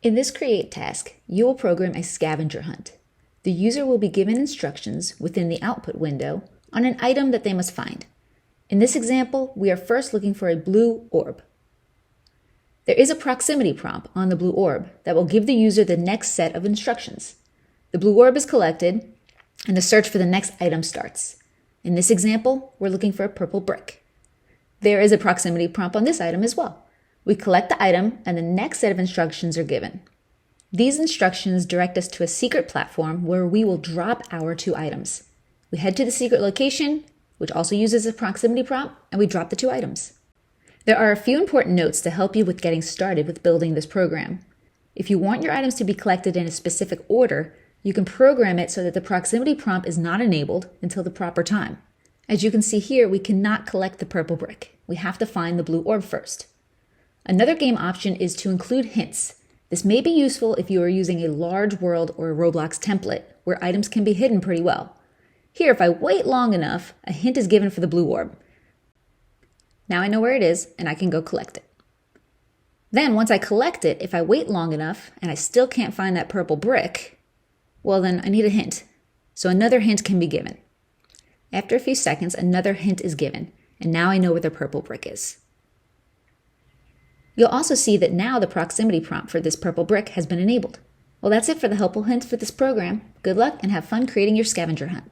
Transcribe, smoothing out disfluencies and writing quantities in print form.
In this create task, you will program a scavenger hunt. The user will be given instructions within the output window on an item that they must find. In this example, we are first looking for a blue orb. There is a proximity prompt on the blue orb that will give the user the next set of instructions. The blue orb is collected, and the search for the next item starts. In this example, we're looking for a purple brick. There is a proximity prompt on this item as well. We collect the item, and the next set of instructions are given. These instructions direct us to a secret platform where we will drop our 2 items. We head to the secret location, which also uses a proximity prompt, and we drop the 2 items. There are a few important notes to help you with getting started with building this program. If you want your items to be collected in a specific order, you can program it so that the proximity prompt is not enabled until the proper time. As you can see here, we cannot collect the purple brick. We have to find the blue orb first. Another game option is to include hints. This may be useful if you are using a large world or a Roblox template where items can be hidden pretty well. Here, if I wait long enough, a hint is given for the blue orb. Now I know where it is and I can go collect it. Then once I collect it, if I wait long enough and I still can't find that purple brick, well then I need a hint. So another hint can be given. After a few seconds, another hint is given, and now I know where the purple brick is. You'll also see that now the proximity prompt for this purple brick has been enabled. Well, that's it for the helpful hints for this program. Good luck and have fun creating your scavenger hunt.